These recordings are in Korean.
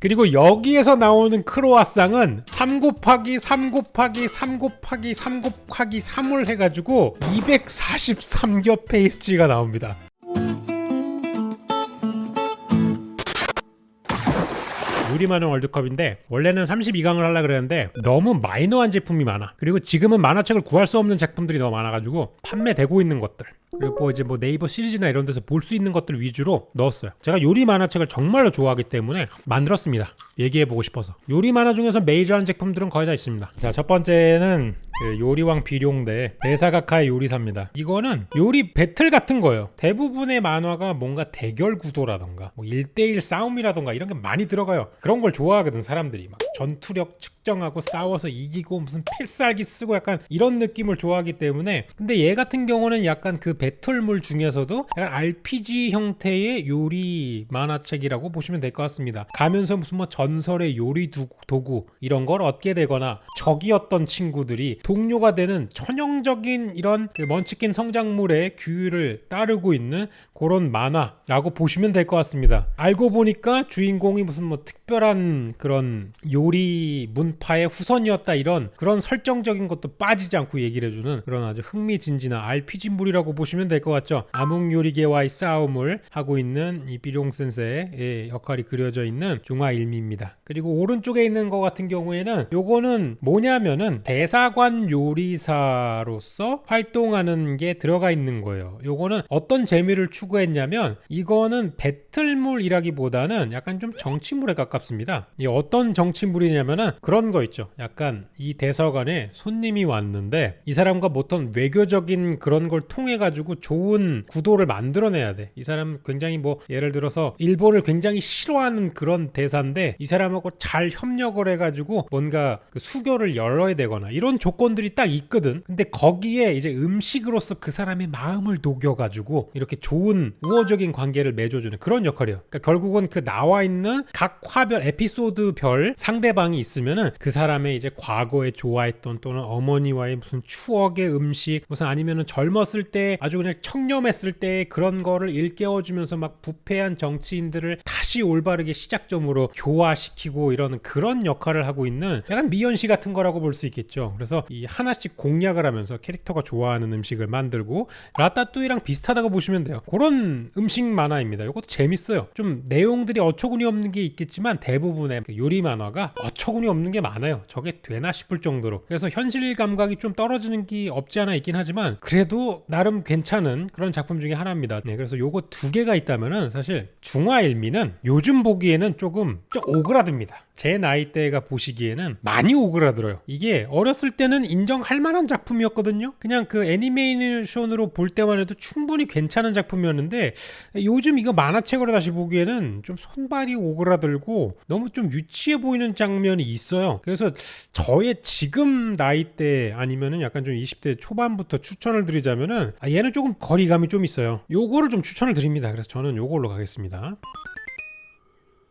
그리고 여기에서 나오는 크로와상은 3 곱하기 3 곱하기 3 곱하기 3 곱하기 3을 해가지고 243겹 페이스트리가 나옵니다. 요리만화 월드컵인데 원래는 32강을 하려고 그랬는데 너무 마이너한 제품이 많아. 그리고 지금은 만화책을 구할 수 없는 작품들이 너무 많아가지고 판매되고 있는 것들, 그리고 이제 네이버 시리즈나 이런 데서 볼 수 있는 것들 위주로 넣었어요. 제가 요리 만화책을 정말로 좋아하기 때문에 만들었습니다. 얘기해보고 싶어서. 요리 만화 중에서 메이저한 제품들은 거의 다 있습니다. 자, 첫 번째는 요리왕 비룡대 대사각하의 요리사입니다. 이거는 요리 배틀 같은 거예요. 대부분의 만화가 뭔가 대결 구도라던가 뭐 1대1 싸움이라던가 이런 게 많이 들어가요. 그런 걸 좋아하거든 사람들이. 막 전투력 측정하고 싸워서 이기고 무슨 필살기 쓰고 약간 이런 느낌을 좋아하기 때문에. 근데 얘 같은 경우는 약간 그 배틀물 중에서도 약간 RPG 형태의 요리 만화책이라고 보시면 될 것 같습니다. 가면서 무슨 뭐 전설의 요리 도구 이런 걸 얻게 되거나 적이었던 친구들이 동료가 되는 천연적인 이런 그 먼치킨 성장물의 규율을 따르고 있는 그런 만화라고 보시면 될 것 같습니다. 알고 보니까 주인공이 무슨 뭐 특별한 그런 요리 문파의 후손이었다, 이런 그런 설정적인 것도 빠지지 않고 얘기를 해주는 그런 아주 흥미진진한 RPG물이라고 보시면 될 것 같죠. 암흑요리계와의 싸움을 하고 있는 이 비룡 센세의 역할이 그려져 있는 중화일미입니다. 그리고 오른쪽에 있는 것 같은 경우에는 요거는 뭐냐면은 대사관 요리사로서 활동하는 게 들어가 있는 거예요. 요거는 어떤 재미를 추구했냐면 이거는 배틀물이라기보다는 약간 좀 정치물에 가깝습니다. 이 어떤 정치물이냐면은 그런 거 있죠. 약간 이 대사관에 손님이 왔는데 이 사람과 어떤 외교적인 그런 걸 통해 가지고 좋은 구도를 만들어내야 돼. 이 사람 굉장히 뭐 예를 들어서 일본을 굉장히 싫어하는 그런 대사인데 이 사람하고 잘 협력을 해가지고 뭔가 그 수교를 열어야 되거나 이런 조건들이 딱 있거든. 근데 거기에 이제 음식으로서 그 사람의 마음을 녹여가지고 이렇게 좋은 우호적인 관계를 맺어주는 그런 역할이에요. 그러니까 결국은 그 나와 있는 각 화별 에피소드별 상대방이 있으면은 그 사람의 이제 과거에 좋아했던 또는 어머니와의 무슨 추억의 음식, 무슨 아니면은 젊었을 때 아주 그냥 청렴했을 때 그런 거를 일깨워주면서 막 부패한 정치인들을 다시 올바르게 시작점으로 교화시키고 이러는 그런 역할을 하고 있는 약간 미연시 같은 거라고 볼 수 있겠죠. 그래서 이 하나씩 공략을 하면서 캐릭터가 좋아하는 음식을 만들고 라따뚜이랑 비슷하다고 보시면 돼요. 그런 음식 만화입니다. 이것도 재밌어요. 좀 내용들이 어처구니 없는 게 있겠지만 대부분의 요리 만화가 어처구니 없는 게 많아요. 저게 되나 싶을 정도로. 그래서 현실 감각이 좀 떨어지는 게 없지 않아 있긴 하지만 그래도 나름 괜찮은 그런 작품 중에 하나입니다. 네, 그래서 요거 두 개가 있다면은 사실 중화일미는 요즘 보기에는 조금 오그라듭니다. 제 나이대가 보시기에는 많이 오그라들어요. 이게 어렸을 때는 인정할 만한 작품이었거든요. 그냥 그 애니메이션으로 볼 때만 해도 충분히 괜찮은 작품이었는데 요즘 이거 만화책으로 다시 보기에는 좀 손발이 오그라들고 너무 좀 유치해 보이는 장면이 있어요. 그래서 저의 지금 나이대 아니면은 약간 좀 20대 초반부터 추천을 드리자면은 얘는 조금 거리감이 좀 있어요. 요거를 좀 추천을 드립니다. 그래서 저는 요걸로 가겠습니다.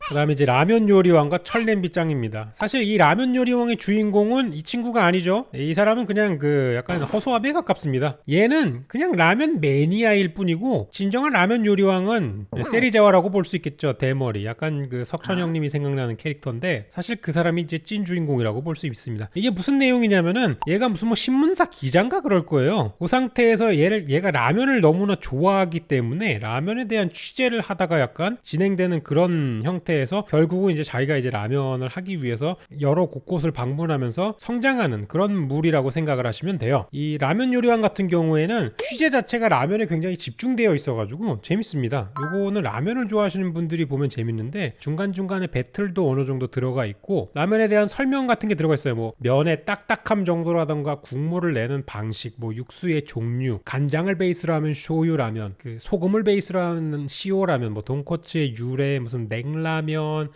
그 다음에 이제 라면 요리왕과 철냄비 짱입니다. 사실 이 라면 요리왕의 주인공은 이 친구가 아니죠. 이 사람은 그냥 그 약간 허수아비에 가깝습니다. 얘는 그냥 라면 매니아일 뿐이고 진정한 라면 요리왕은 세리자와라고 볼 수 있겠죠. 대머리 약간 그 석천형님이 생각나는 캐릭터인데 사실 그 사람이 이제 찐 주인공이라고 볼 수 있습니다. 이게 무슨 내용이냐면은 얘가 무슨 뭐 신문사 기자인가 그럴 거예요. 그 상태에서 얘가 라면을 너무나 좋아하기 때문에 라면에 대한 취재를 하다가 약간 진행되는 그런 형태 에서 결국은 이제 자기가 이제 라면을 하기 위해서 여러 곳곳을 방문하면서 성장하는 그런 물이라고 생각을 하시면 돼요. 이 라면 요리왕 같은 경우에는 취재 자체가 라면에 굉장히 집중되어 있어가지고 재밌습니다. 요거는 라면을 좋아하시는 분들이 보면 재밌는데 중간중간에 배틀도 어느 정도 들어가 있고 라면에 대한 설명 같은 게 들어가 있어요. 뭐 면의 딱딱함 정도라던가 국물을 내는 방식, 뭐 육수의 종류, 간장을 베이스로 하면 쇼유 라면, 그 소금을 베이스로 하는 시오 라면, 뭐 돈코츠의 유래, 무슨 냉라면,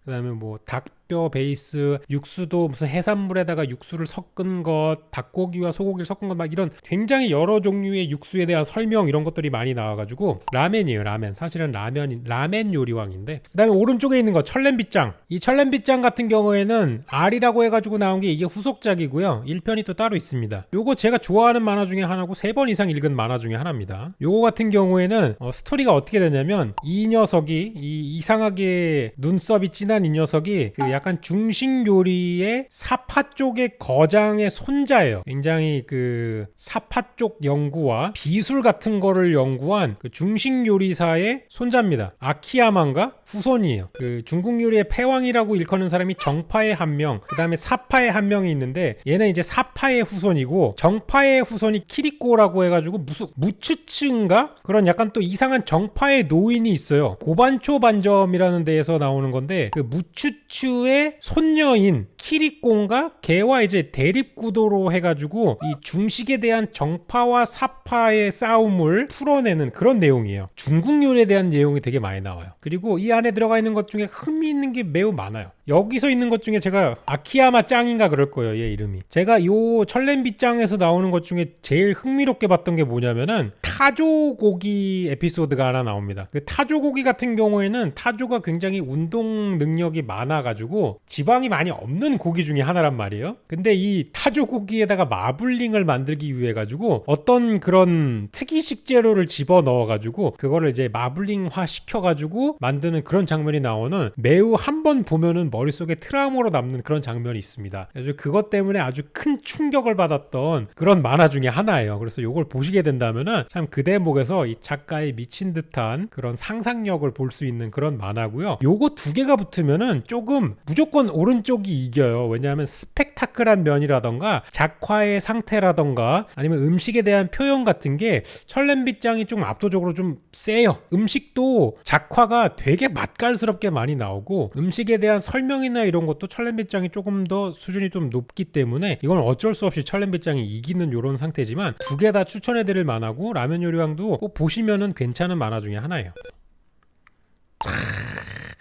그다음에 뭐 닭 닭뼈 베이스, 육수도 무슨 해산물에다가 육수를 섞은 것, 닭고기와 소고기를 섞은 것, 막 이런 굉장히 여러 종류의 육수에 대한 설명 이런 것들이 많이 나와가지고 라멘이에요. 라멘. 사실은 라멘 요리왕인데, 그 다음에 오른쪽에 있는 거 철냄비짱. 이 철냄비짱 같은 경우에는 R이라고 해가지고 나온 게 이게 후속작이고요. 1편이 또 따로 있습니다. 요거 제가 좋아하는 만화 중에 하나고 3번 이상 읽은 만화 중에 하나입니다. 요거 같은 경우에는 스토리가 어떻게 되냐면, 이 녀석이 이 이상하게 눈썹이 진한 이 녀석이 그 약간 중식 요리의 사파 쪽의 거장의 손자예요. 굉장히 그 사파 쪽 연구와 비술 같은 거를 연구한 그 중식 요리사의 손자입니다. 아키야만가 후손이에요. 그 중국 요리의 패왕이라고 일컫는 사람이 정파의 한 명, 그 다음에 사파의 한 명이 있는데, 얘는 이제 사파의 후손이고 정파의 후손이 키리코라고 해가지고 무슨 무츠츠인가? 그런 약간 또 이상한 정파의 노인이 있어요. 고반초 반점이라는 데에서 나오는 건데, 그 무츠츠의 손녀인 키리코가 걔와 이제 대립구도로 해가지고 이 중식에 대한 정파와 사파의 싸움을 풀어내는 그런 내용이에요. 중국 요리에 대한 내용이 되게 많이 나와요. 그리고 이 안에 들어가 있는 것 중에 흥미있는 게 매우 많아요. 여기서 있는 것 중에 제가 아키야마 짱인가 그럴 거예요, 얘 이름이. 제가 요 철냄비 짱에서 나오는 것 중에 제일 흥미롭게 봤던 게 뭐냐면은 타조 고기 에피소드가 하나 나옵니다. 그 타조 고기 같은 경우에는 타조가 굉장히 운동 능력이 많아가지고 지방이 많이 없는 고기 중에 하나란 말이에요. 근데 이 타조 고기에다가 마블링을 만들기 위해 가지고 어떤 그런 특이식 재료를 집어 넣어가지고 그거를 이제 마블링화 시켜가지고 만드는 그런 장면이 나오는, 매우 한 번 보면은 머릿속에 트라우마로 남는 그런 장면이 있습니다. 그래서 그것 때문에 아주 큰 충격을 받았던 그런 만화 중에 하나예요. 그래서 이걸 보시게 된다면은 참 그 대목에서 이 작가의 미친 듯한 그런 상상력을 볼 수 있는 그런 만화고요. 요거 두 개가 붙으면은 조금 무조건 오른쪽이 이겨요. 왜냐하면 스펙타클한 면이라던가 작화의 상태라던가 아니면 음식에 대한 표현 같은 게 철냄비짱이 좀 압도적으로 좀 세요. 음식도 작화가 되게 맛깔스럽게 많이 나오고 음식에 대한 설명이나 이런 것도 철냄비짱이 조금 더 수준이 좀 높기 때문에 이건 어쩔 수 없이 철냄비짱이 이기는 이런 상태지만, 두 개 다 추천해드릴 만하고 라면 요리왕도 꼭 보시면은 괜찮은 만화 중에 하나예요.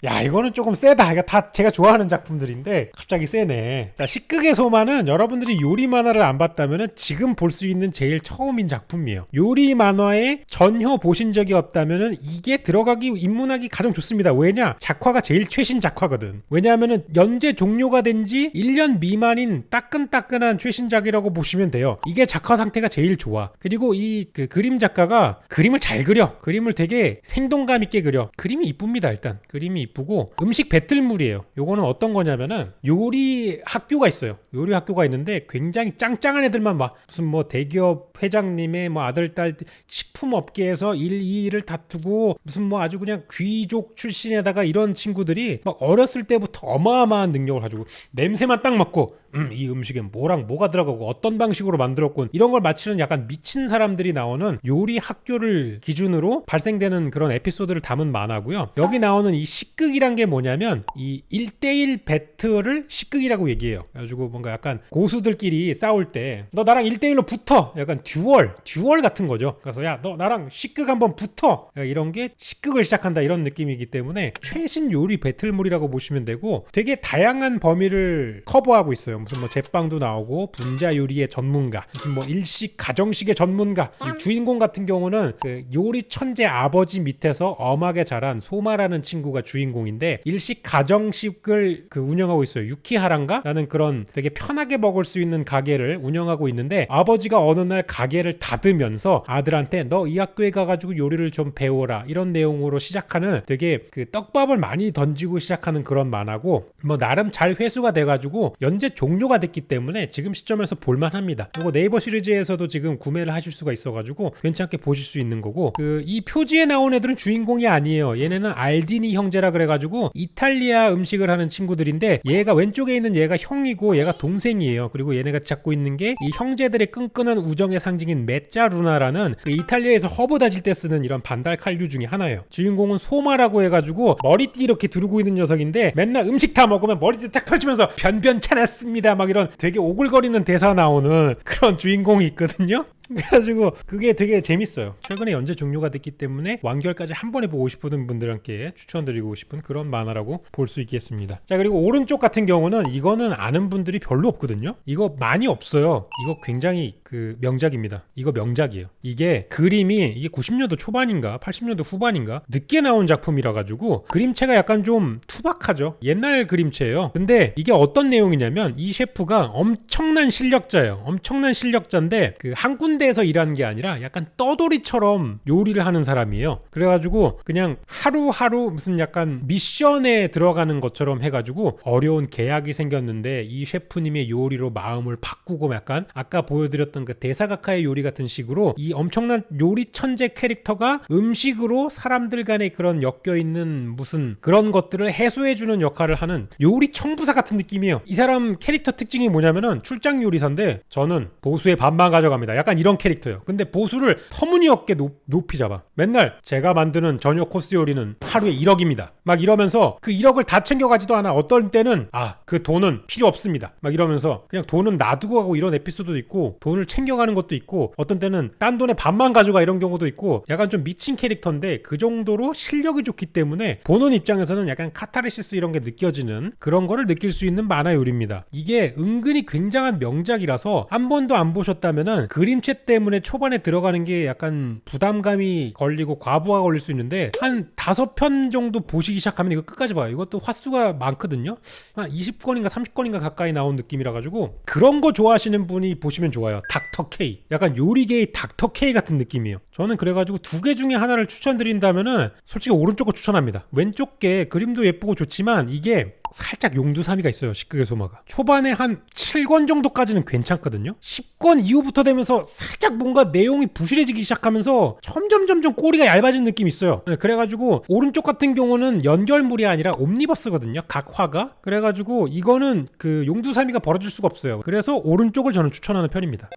야, 이거는 조금 세다. 이거 다 제가 좋아하는 작품들인데 갑자기 세네. 자, 식극의 소마는 여러분들이 요리 만화를 안 봤다면 지금 볼 수 있는 제일 처음인 작품이에요. 요리 만화에 전혀 보신 적이 없다면 이게 들어가기, 입문하기 가장 좋습니다. 왜냐? 작화가 제일 최신 작화거든. 왜냐하면 연재 종료가 된 지 1년 미만인 따끈따끈한 최신작이라고 보시면 돼요. 이게 작화 상태가 제일 좋아. 그리고 이 그 그림 작가가 그림을 잘 그려. 그림을 되게 생동감 있게 그려. 그림이 이쁩니다. 일단 그림이 이쁘고 음식 배틀물이에요. 요거는 어떤 거냐면은 요리 학교가 있어요. 요리 학교가 있는데 굉장히 짱짱한 애들만 막 무슨 뭐 대기업 회장님의 뭐 아들 딸 식품 업계에서 이 일을 다투고 무슨 뭐 아주 그냥 귀족 출신에다가 이런 친구들이 막 어렸을 때부터 어마어마한 능력을 가지고 냄새만 딱 맡고 이 음식엔 뭐랑 뭐가 들어가고 어떤 방식으로 만들었군, 이런 걸 맞히는 약간 미친 사람들이 나오는 요리 학교를 기준으로 발생되는 그런 에피소드를 담은 만화고요. 여기 나오는 이 식극이란 게 뭐냐면 이 1대1 배틀을 식극이라고 얘기해요. 그래가지고 뭔가 약간 고수들끼리 싸울 때 너 나랑 1대1로 붙어, 약간 듀얼 같은 거죠. 그래서 야 너 나랑 식극 한번 붙어, 이런 게 식극을 시작한다, 이런 느낌이기 때문에 최신 요리 배틀물이라고 보시면 되고 되게 다양한 범위를 커버하고 있어요. 무슨 뭐 제빵도 나오고 분자 요리의 전문가, 무슨 뭐 일식 가정식의 전문가. 이 주인공 같은 경우는 그 요리 천재 아버지 밑에서 엄하게 자란 소마라는 친구가 주인공인데 일식 가정식을 그 운영하고 있어요. 유키하란가라는 그런 되게 편하게 먹을 수 있는 가게를 운영하고 있는데, 아버지가 어느 날 가게를 닫으면서 아들한테 너 이 학교에 가가지고 요리를 좀 배워라, 이런 내용으로 시작하는 되게 그 떡밥을 많이 던지고 시작하는 그런 만화고, 뭐 나름 잘 회수가 돼가지고 연재 종료가 됐기 때문에 지금 시점에서 볼만합니다. 이거 네이버 시리즈에서도 지금 구매를 하실 수가 있어가지고 괜찮게 보실 수 있는 거고, 그 이 표지에 나온 애들은 주인공이 아니에요. 얘네는 알디니 형제라 그래가지고 이탈리아 음식을 하는 친구들인데, 얘가 왼쪽에 있는 얘가 형이고 얘가 동생이에요. 그리고 얘네가 찾고 있는 게 이 형제들의 끈끈한 우정의 상징인 메짜루나라는 그 이탈리아에서 허브 다질 때 쓰는 이런 반달 칼류 중에 하나예요. 주인공은 소마라고 해가지고 머리띠 이렇게 두르고 있는 녀석인데 맨날 음식 다 먹으면 머리띠 딱 펼치면서 변변찮았습니다 막 이런 되게 오글거리는 대사 나오는 그런 주인공이 있거든요. 그래가지고 그게 되게 재밌어요. 최근에 연재 종료가 됐기 때문에 완결까지 한 번에 보고 싶은 분들께 추천드리고 싶은 그런 만화라고 볼 수 있겠습니다. 자, 그리고 오른쪽 같은 경우는 이거는 아는 분들이 별로 없거든요. 이거 많이 없어요. 이거 굉장히 그 명작입니다. 이거 명작이에요. 이게 그림이 이게 90년도 초반인가 80년도 후반인가 늦게 나온 작품이라 가지고 그림체가 약간 좀 투박하죠. 옛날 그림체예요. 근데 이게 어떤 내용이냐면 이 셰프가 엄청난 실력자예요. 엄청난 실력자인데 그 한 군데에서 일하는 게 아니라 약간 떠돌이처럼 요리를 하는 사람이에요. 그래가지고 그냥 하루하루 무슨 약간 미션에 들어가는 것처럼 해가지고 어려운 계약이 생겼는데 이 셰프님의 요리로 마음을 바꾸고 약간 아까 보여드렸던 그 데사가카의 요리 같은 식으로 이 엄청난 요리 천재 캐릭터가 음식으로 사람들 간의 그런 엮여있는 무슨 그런 것들을 해소해주는 역할을 하는 요리 청부사 같은 느낌이에요. 이 사람 캐릭터 특징이 뭐냐면은 출장 요리사인데 저는 보수의 반만 가져갑니다. 약간 이런 캐릭터예요. 근데 보수를 터무니없게 높이 잡아. 맨날 제가 만드는 저녁 코스 요리는 하루에 1억입니다. 막 이러면서 그 1억을 다 챙겨가지도 않아. 어떤 때는 그 돈은 필요 없습니다. 막 이러면서 그냥 돈은 놔두고 가고 이런 에피소드도 있고 돈을 챙겨가는 것도 있고 어떤 때는 딴 돈에 반만 가져가 이런 경우도 있고 약간 좀 미친 캐릭터인데 그 정도로 실력이 좋기 때문에 보는 입장에서는 약간 카타르시스 이런 게 느껴지는 그런 거를 느낄 수 있는 만화 요리입니다. 이게 은근히 굉장한 명작이라서 한 번도 안 보셨다면은 그림체 때문에 초반에 들어가는 게 약간 부담감이 걸리고 과부하가 걸릴 수 있는데 한 5편 정도 보시기 시작하면 이거 끝까지 봐요. 이것도 화수가 많거든요. 한 20권인가 30권인가 가까이 나온 느낌이라 가지고 그런 거 좋아하시는 분이 보시면 좋아요. 닥터 K. 약간 요리계의 닥터 K 같은 느낌이에요. 저는 그래가지고 두 개 중에 하나를 추천드린다면은 솔직히 오른쪽 거 추천합니다. 왼쪽 게 그림도 예쁘고 좋지만 이게 살짝 용두사미가 있어요. 식극의 소마가 초반에 한 7권 정도까지는 괜찮거든요. 10권 이후부터 되면서 살짝 뭔가 내용이 부실해지기 시작하면서 점점 꼬리가 얇아진 느낌이 있어요. 네, 그래가지고 오른쪽 같은 경우는 연결물이 아니라 옴니버스거든요. 각 화가. 그래가지고 이거는 그 용두사미가 벌어질 수가 없어요. 그래서 오른쪽을 저는 추천하는 편입니다.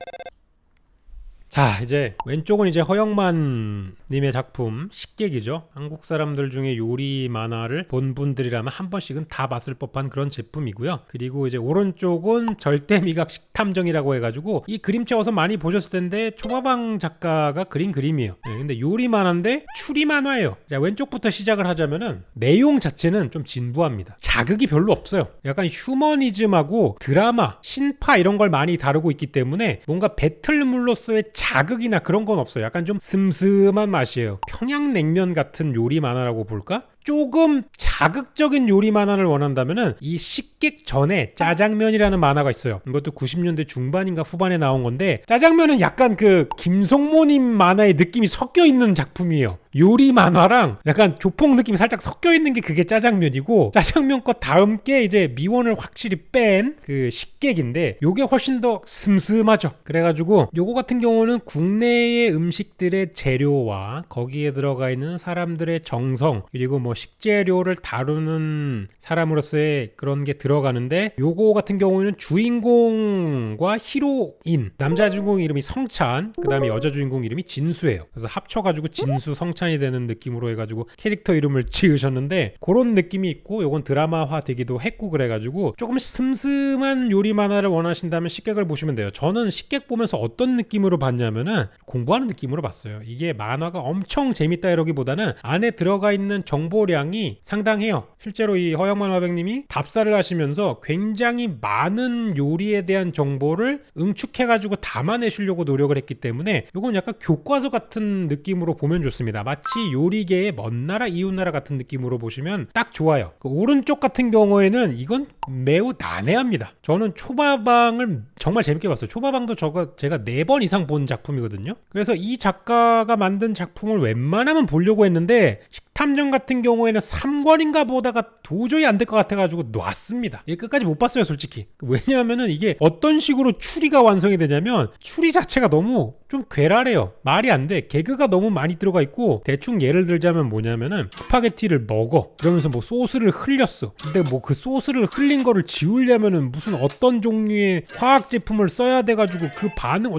자, 이제 왼쪽은 이제 허영만 님의 작품 식객이죠. 한국 사람들 중에 요리 만화를 본 분들이라면 한 번씩은 다 봤을 법한 그런 제품이고요. 그리고 이제 오른쪽은 절대미각 식탐정이라고 해가지고 이 그림체 어서 많이 보셨을 텐데 초밥왕 작가가 그린 그림이에요. 네, 근데 요리 만화인데 추리 만화예요. 자, 왼쪽부터 시작을 하자면은 내용 자체는 좀 진부합니다. 자극이 별로 없어요. 약간 휴머니즘하고 드라마, 신파 이런 걸 많이 다루고 있기 때문에 뭔가 배틀물로서의 자극이나 그런 건 없어요. 약간 좀 슴슴한 맛이에요. 평양냉면 같은 요리 만화라고 볼까? 조금 자극적인 요리 만화를 원한다면은 이 식객 전에 짜장면이라는 만화가 있어요. 이것도 90년대 중반인가 후반에 나온 건데 짜장면은 약간 그 김성모님 만화의 느낌이 섞여 있는 작품이에요. 요리 만화랑 약간 조폭 느낌이 살짝 섞여 있는 게 그게 짜장면이고 짜장면 거 다음 게 이제 미원을 확실히 뺀 그 식객인데 요게 훨씬 더 슴슴하죠. 그래가지고 요거 같은 경우는 국내의 음식들의 재료와 거기에 들어가 있는 사람들의 정성 그리고 뭐 식재료를 다루는 사람으로서의 그런 게 들어가는데 요거 같은 경우에는 주인공과 히로인 남자 주인공 이름이 성찬 그 다음에 여자 주인공 이름이 진수예요. 그래서 합쳐가지고 진수 성찬이 되는 느낌으로 해가지고 캐릭터 이름을 지으셨는데 그런 느낌이 있고 요건 드라마화 되기도 했고 그래가지고 조금 슴슴한 요리 만화를 원하신다면 식객을 보시면 돼요. 저는 식객 보면서 어떤 느낌으로 봤냐면은 공부하는 느낌으로 봤어요. 이게 만화가 엄청 재밌다 이러기보다는 안에 들어가 있는 정보량이 상당해요. 실제로 이 허영만 화백님이 답사를 하시면서 굉장히 많은 요리에 대한 정보를 응축해가지고 담아내시려고 노력을 했기 때문에 이건 약간 교과서 같은 느낌으로 보면 좋습니다. 마치 요리계의 먼 나라 이웃 나라 같은 느낌으로 보시면 딱 좋아요. 그 오른쪽 같은 경우에는 이건 매우 난해합니다. 저는 초밥왕을 정말 재밌게 봤어요. 초밥왕도 제가 4번 이상 본 작품이거든요. 그래서 이 작가가 만든 작품을 웬만하면 보려고 했는데 식탐정 같은 경우에는 3권인가 보다가 도저히 안 될 것 같아가지고 놨습니다. 이게 끝까지 못 봤어요, 솔직히. 왜냐하면은 이게 어떤 식으로 추리가 완성이 되냐면 추리 자체가 너무 좀 괴랄해요. 말이 안 돼. 개그가 너무 많이 들어가 있고 대충 예를 들자면 뭐냐면은 스파게티를 먹어. 그러면서 뭐 소스를 흘렸어. 근데 뭐 그 소스를 흘린 거를 지우려면은 무슨 어떤 종류의 화학 제품을 써야 돼가지고 그 반응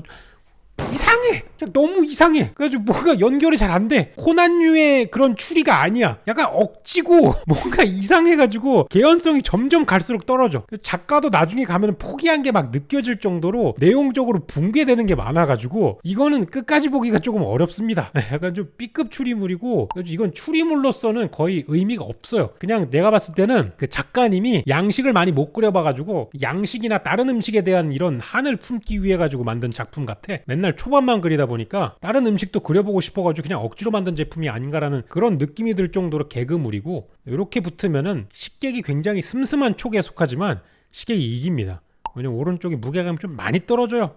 이상해. 너무 이상해. 그래가지고 뭔가 연결이 잘 안 돼. 코난류의 그런 추리가 아니야. 약간 억지고 뭔가 이상해가지고 개연성이 점점 갈수록 떨어져. 작가도 나중에 가면 포기한 게 막 느껴질 정도로 내용적으로 붕괴되는 게 많아가지고 이거는 끝까지 보기가 조금 어렵습니다. 약간 좀 B급 추리물이고 이건 추리물로서는 거의 의미가 없어요. 그냥 내가 봤을 때는 그 작가님이 양식을 많이 못 그려봐가지고 양식이나 다른 음식에 대한 이런 한을 품기 위해 가지고 만든 작품 같아. 맨날 초반만 그리다 보니까 다른 음식도 그려보고 싶어가지고 그냥 억지로 만든 제품이 아닌가라는 그런 느낌이 들 정도로 개그물이고, 이렇게 붙으면은 식객이 굉장히 슴슴한 촉에 속하지만 식객이 이깁니다. 왜냐면 오른쪽이 무게감이 좀 많이 떨어져요.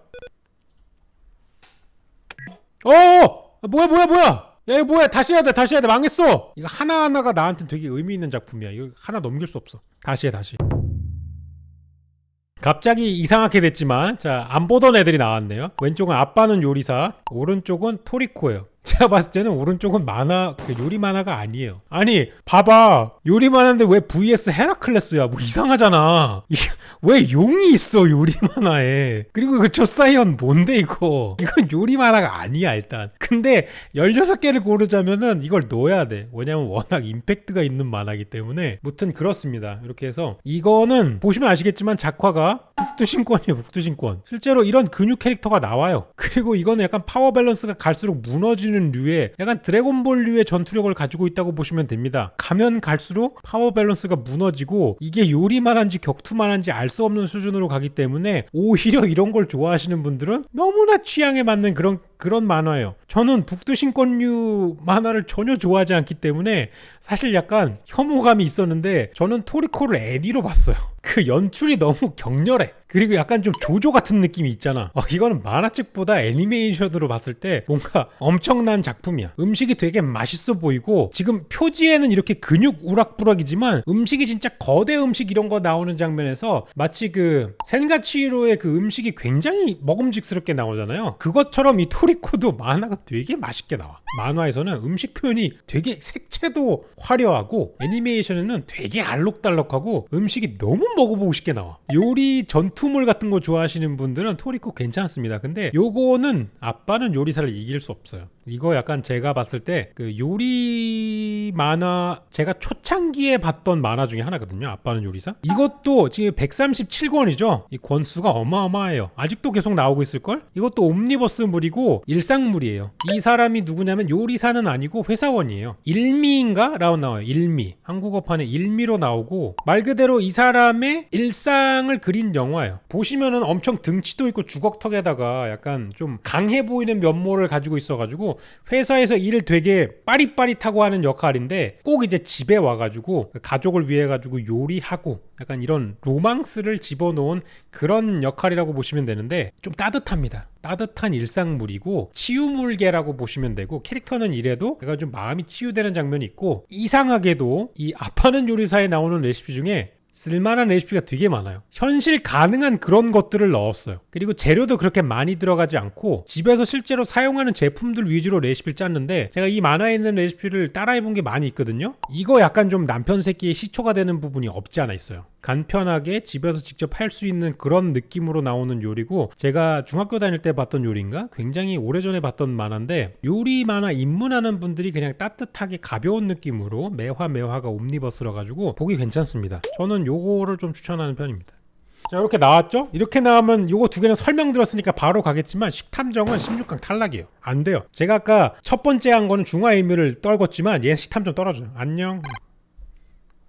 뭐야 야 이거 뭐야, 다시 해야 돼 망했어. 이거 하나하나가 나한테 되게 의미 있는 작품이야. 이거 하나 넘길 수 없어. 다시 해. 갑자기 이상하게 됐지만, 자, 안 보던 애들이 나왔네요. 왼쪽은 아빠는 요리사, 오른쪽은 토리코예요. 제가 봤을 때는 오른쪽은 만화, 요리 만화가 아니에요. 아니 봐봐, 요리 만화인데 왜 vs 헤라클레스야? 뭐 이상하잖아. 왜 용이 있어 요리 만화에? 그리고 그 조사이언 뭔데 이거? 이건 요리 만화가 아니야 일단. 근데 16개를 고르자면은 이걸 넣어야 돼. 왜냐면 워낙 임팩트가 있는 만화이기 때문에. 무튼 그렇습니다. 이렇게 해서 이거는 보시면 아시겠지만 작화가 북두신권이에요. 북두신권. 실제로 이런 근육 캐릭터가 나와요. 그리고 이거는 약간 파워 밸런스가 갈수록 무너지는 류의, 약간 드래곤볼류의 전투력을 가지고 있다고 보시면 됩니다. 가면 갈수록 파워 밸런스가 무너지고 이게 요리만한지 격투만한지 알 수 없는 수준으로 가기 때문에 오히려 이런 걸 좋아하시는 분들은 너무나 취향에 맞는 그런 만화예요. 저는 북두신권류 만화를 전혀 좋아하지 않기 때문에 사실 약간 혐오감이 있었는데, 저는 토리코를 애니로 봤어요. 그 연출이 너무 격렬해. 그리고 약간 좀 조조 같은 느낌이 있잖아. 이거는 만화책보다 애니메이션으로 봤을 때 뭔가 엄청난 작품이야. 음식이 되게 맛있어 보이고, 지금 표지에는 이렇게 근육 우락부락이지만 음식이 진짜 거대 음식 이런 거 나오는 장면에서 마치 그 센가치히로의 그 음식이 굉장히 먹음직스럽게 나오잖아요. 그것처럼 이 토리코도 만화가 되게 맛있게 나와. 만화에서는 음식 표현이 되게 색채도 화려하고, 애니메이션에는 되게 알록달록하고 음식이 너무 먹어보고 싶게 나와. 요리 전투물 같은 거 좋아하시는 분들은 토리코 괜찮습니다. 근데 요거는 아빠는 요리사를 이길 수 없어요. 이거 약간 제가 봤을 때 그 요리 만화, 제가 초창기에 봤던 만화 중에 하나거든요. 아빠는 요리사. 이것도 지금 137권이죠. 이 권수가 어마어마해요. 아직도 계속 나오고 있을걸? 이것도 옴니버스물이고 일상물이에요. 이 사람이 누구냐면 요리사는 아니고 회사원이에요. 일미인가? 라고 나와요. 일미. 한국어판에 일미로 나오고, 말 그대로 이 사람의 일상을 그린 영화예요. 보시면은 엄청 등치도 있고 주걱턱에다가 약간 좀 강해 보이는 면모를 가지고 있어가지고 회사에서 일을 되게 빠릿빠릿하고 하는 역할인데, 꼭 이제 집에 와가지고 가족을 위해 가지고 요리하고 약간 이런 로망스를 집어넣은 그런 역할이라고 보시면 되는데, 좀 따뜻합니다. 따뜻한 일상물이고 치유물계라고 보시면 되고, 캐릭터는 이래도 약간 좀 마음이 치유되는 장면이 있고, 이상하게도 이 아빠는 요리사에 나오는 레시피 중에 쓸만한 레시피가 되게 많아요. 현실 가능한 그런 것들을 넣었어요. 그리고 재료도 그렇게 많이 들어가지 않고 집에서 실제로 사용하는 제품들 위주로 레시피를 짰는데, 제가 이 만화에 있는 레시피를 따라해본 게 많이 있거든요. 이거 약간 좀 남편 새끼의 시초가 되는 부분이 없지 않아 있어요. 간편하게 집에서 직접 할 수 있는 그런 느낌으로 나오는 요리고, 제가 중학교 다닐 때 봤던 요리인가? 굉장히 오래전에 봤던 만화인데, 요리 만화 입문하는 분들이 그냥 따뜻하게 가벼운 느낌으로 매화가 옴니버스라 가지고 보기 괜찮습니다. 저는 요거를 좀 추천하는 편입니다. 자, 이렇게 나왔죠? 이렇게 나오면 요거 두 개는 설명드렸으니까 바로 가겠지만, 식탐정은 16강 탈락이에요. 안 돼요. 제가 아까 첫 번째 한 거는 중화일미를 떨궜지만 얘는 식탐정 떨어져요. 안녕.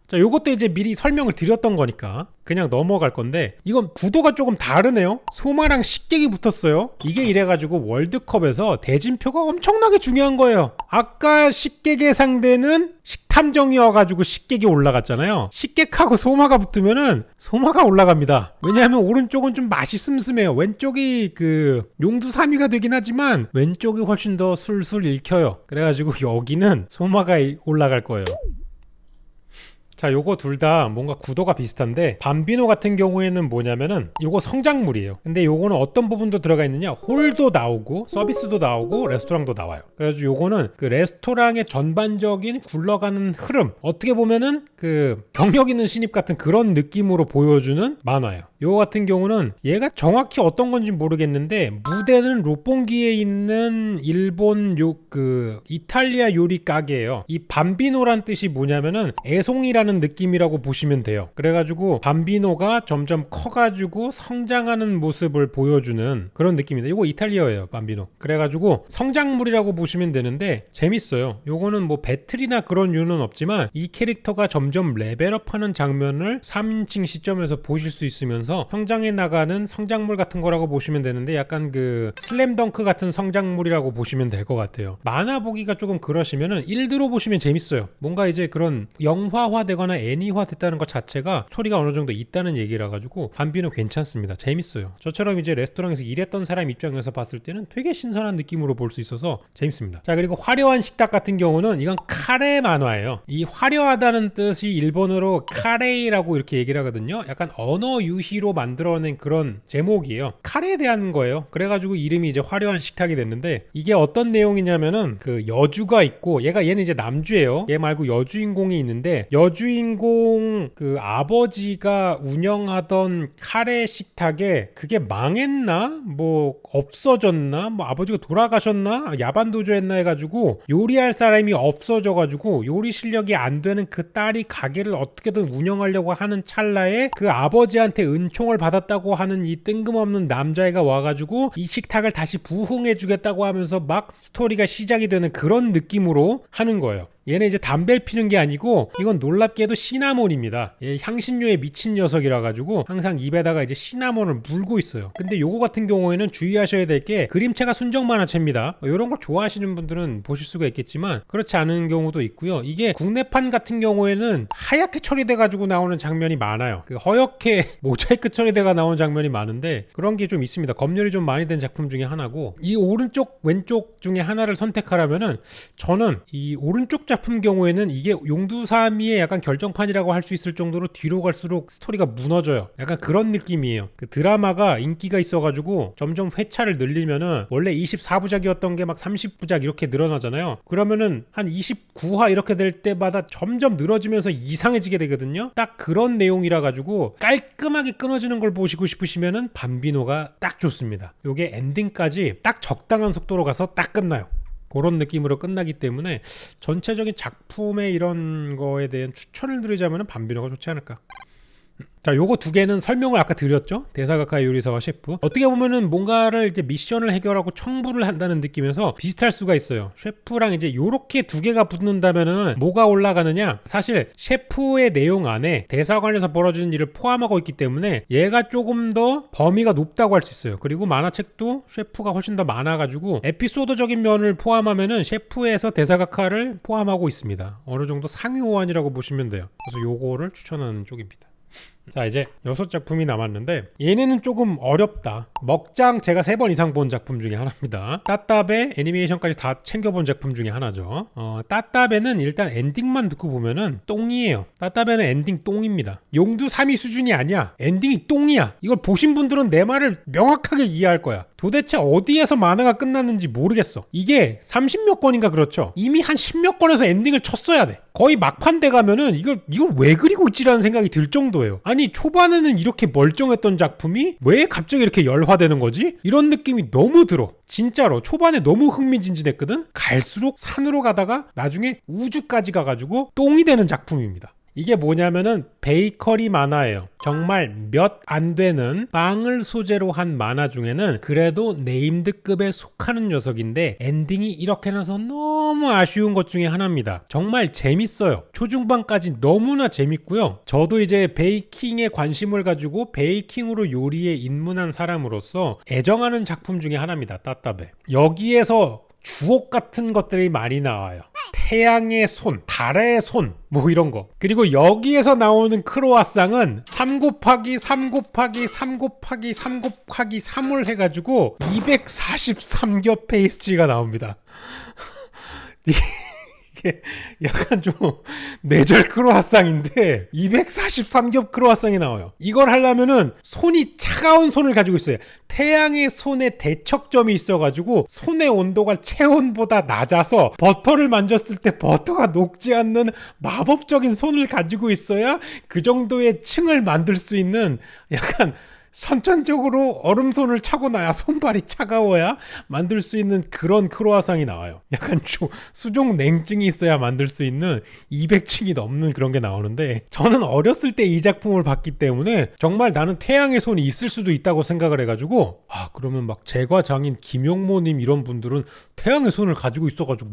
자, 요것도 이제 미리 설명을 드렸던 거니까 그냥 넘어갈 건데, 이건 구도가 조금 다르네요. 소마랑 식객이 붙었어요. 이게 이래가지고 월드컵에서 대진표가 엄청나게 중요한 거예요. 아까 식객의 상대는 식탐정이어가지고 식객이 올라갔잖아요. 식객하고 소마가 붙으면은 소마가 올라갑니다. 왜냐하면 오른쪽은 좀 맛이 슴슴해요. 왼쪽이 그 용두사미가 되긴 하지만 왼쪽이 훨씬 더 술술 읽혀요. 그래가지고 여기는 소마가 올라갈 거예요. 자, 요거 둘 다 뭔가 구도가 비슷한데, 밤비노 같은 경우에는 뭐냐면은 요거 성장물이에요. 근데 요거는 어떤 부분도 들어가 있느냐, 홀도 나오고 서비스도 나오고 레스토랑도 나와요. 그래가지고 요거는 그 레스토랑의 전반적인 굴러가는 흐름, 어떻게 보면은 그 경력 있는 신입 같은 그런 느낌으로 보여주는 만화예요. 요거 같은 경우는 얘가 정확히 어떤 건지 모르겠는데 무대는 롯본기에 있는 일본 이탈리아 요리 가게예요. 이 밤비노란 뜻이 뭐냐면은 애송이라는 느낌이라고 보시면 돼요. 그래가지고 밤비노가 점점 커가지고 성장하는 모습을 보여주는 그런 느낌입니다. 이거 이탈리아예요, 밤비노. 그래가지고 성장물이라고 보시면 되는데 재밌어요. 요거는 뭐 배틀이나 그런 유는 없지만 이 캐릭터가 점점 레벨업하는 장면을 3인칭 시점에서 보실 수 있으면서 성장해 나가는 성장물 같은 거라고 보시면 되는데 약간 그 슬램덩크 같은 성장물이라고 보시면 될 것 같아요. 만화 보기가 조금 그러시면은 1드로 보시면 재밌어요. 뭔가 이제 그런 영화화 되거나 애니화 됐다는 것 자체가 스토리가 어느 정도 있다는 얘기라 가지고 밤비노 괜찮습니다. 재밌어요. 저처럼 이제 레스토랑에서 일했던 사람 입장에서 봤을 때는 되게 신선한 느낌으로 볼 수 있어서 재밌습니다. 자, 그리고 화려한 식탁 같은 경우는 이건 카레 만화예요. 이 화려하다는 뜻이 일본어로 카레이라고 이렇게 얘기를 하거든요. 약간 언어 유희로 만들어낸 그런 제목이에요. 카레에 대한 거예요. 그래가지고 이름이 이제 화려한 식탁이 됐는데 이게 어떤 내용이냐면은 그 여주가 있고 얘는 이제 남주예요. 얘 말고 여주인공이 있는데 여주인공 그 아버지가 운영하던 카레 식탁에 그게 망했나 뭐 없어졌나 뭐 아버지가 돌아가셨나 야반도주했나 해가지고 요리할 사람이 없어져가지고 요리 실력이 안 되는 그 딸이 가게를 어떻게든 운영하려고 하는 찰나에 그 아버지한테 은총을 받았다고 하는 이 뜬금없는 남자애가 와가지고 이 식탁을 다시 부흥해주겠다고 하면서 막 스토리가 시작이 되는 그런 느낌으로 하는 거예요. 얘는 이제 담배를 피는 게 아니고 이건 놀랍게도 시나몬입니다. 얘 향신료에 미친 녀석이라 가지고 항상 입에다가 이제 시나몬을 물고 있어요. 근데 요거 같은 경우에는 주의하셔야 될 게 그림체가 순정 만화체입니다. 이런 걸 좋아하시는 분들은 보실 수가 있겠지만 그렇지 않은 경우도 있고요. 이게 국내판 같은 경우에는 하얗게 처리돼 가지고 나오는 장면이 많아요. 그 허옇게 모자이크 처리돼가 나오는 장면이 많은데 그런 게 좀 있습니다. 검열이 좀 많이 된 작품 중에 하나고 이 오른쪽 왼쪽 중에 하나를 선택하라면은 저는 이 오른쪽 작품 경우에는 이게 용두사미의 약간 결정판이라고 할 수 있을 정도로 뒤로 갈수록 스토리가 무너져요. 약간 그런 느낌이에요. 그 드라마가 인기가 있어가지고 점점 회차를 늘리면은 원래 24부작이었던 게 막 30부작 이렇게 늘어나잖아요. 그러면은 한 29화 이렇게 될 때마다 점점 늘어지면서 이상해지게 되거든요. 딱 그런 내용이라 가지고 깔끔하게 끊어지는 걸 보시고 싶으시면은 밤비노가 딱 좋습니다. 요게 엔딩까지 딱 적당한 속도로 가서 딱 끝나요. 그런 느낌으로 끝나기 때문에 전체적인 작품의 이런 거에 대한 추천을 드리자면 밤비노가 좋지 않을까. 자, 요거 두 개는 설명을 아까 드렸죠. 대사각하의 요리사와 셰프. 어떻게 보면은 뭔가를 이제 미션을 해결하고 청부를 한다는 느낌에서 비슷할 수가 있어요. 셰프랑 이제 요렇게 두 개가 붙는다면은 뭐가 올라가느냐? 사실 셰프의 내용 안에 대사관에서 벌어지는 일을 포함하고 있기 때문에 얘가 조금 더 범위가 높다고 할 수 있어요. 그리고 만화책도 셰프가 훨씬 더 많아가지고 에피소드적인 면을 포함하면은 셰프에서 대사각하를 포함하고 있습니다. 어느 정도 상위 호환이라고 보시면 돼요. 그래서 요거를 추천하는 쪽입니다. 자, 이제 6작품이 남았는데 얘네는 조금 어렵다. 먹장 제가 3번 이상 본 작품 중에 하나입니다. 따따베 애니메이션까지 다 챙겨본 작품 중에 하나죠. 따따베는 일단 엔딩만 듣고 보면은 똥이에요. 따따베는 엔딩 똥입니다. 용두 3위 수준이 아니야. 엔딩이 똥이야. 이걸 보신 분들은 내 말을 명확하게 이해할 거야. 도대체 어디에서 만화가 끝났는지 모르겠어. 이게 30몇 권인가 그렇죠. 이미 한 10몇 권에서 엔딩을 쳤어야 돼. 거의 막판 돼 가면은 이걸 왜 그리고 있지라는 생각이 들 정도예요. 아니 초반에는 이렇게 멀쩡했던 작품이 왜 갑자기 이렇게 열화되는 거지? 이런 느낌이 너무 들어. 진짜로 초반에 너무 흥미진진했거든. 갈수록 산으로 가다가 나중에 우주까지 가가지고 똥이 되는 작품입니다. 이게 뭐냐면은 베이커리 만화예요. 정말 몇 안 되는 빵을 소재로 한 만화 중에는 그래도 네임드급에 속하는 녀석인데 엔딩이 이렇게 나서 너무 아쉬운 것 중에 하나입니다. 정말 재밌어요. 초중반까지 너무나 재밌고요. 저도 이제 베이킹에 관심을 가지고 베이킹으로 요리에 입문한 사람으로서 애정하는 작품 중에 하나입니다. 따따베. 여기에서 주옥 같은 것들이 많이 나와요. 태양의 손, 달의 손, 뭐 이런 거. 그리고 여기에서 나오는 크로아상은 3 곱하기 3 곱하기 3 곱하기 3 곱하기 3을 해가지고 243겹 페이스트리가 나옵니다. 이게 약간 좀 뇌절 크로아상인데 243겹 크로아상이 나와요. 이걸 하려면은 손이 차가운 손을 가지고 있어요. 태양의 손에 대척점이 있어가지고 손의 온도가 체온보다 낮아서 버터를 만졌을 때 버터가 녹지 않는 마법적인 손을 가지고 있어야 그 정도의 층을 만들 수 있는 약간 선천적으로 얼음손을 차고 나야 손발이 차가워야 만들 수 있는 그런 크로아상이 나와요. 약간 좀 수족 냉증이 있어야 만들 수 있는 200층이 넘는 그런 게 나오는데 저는 어렸을 때 이 작품을 봤기 때문에 정말 나는 태양의 손이 있을 수도 있다고 생각을 해가지고 그러면 막 제과장인 김용모님 이런 분들은 태양의 손을 가지고 있어가지고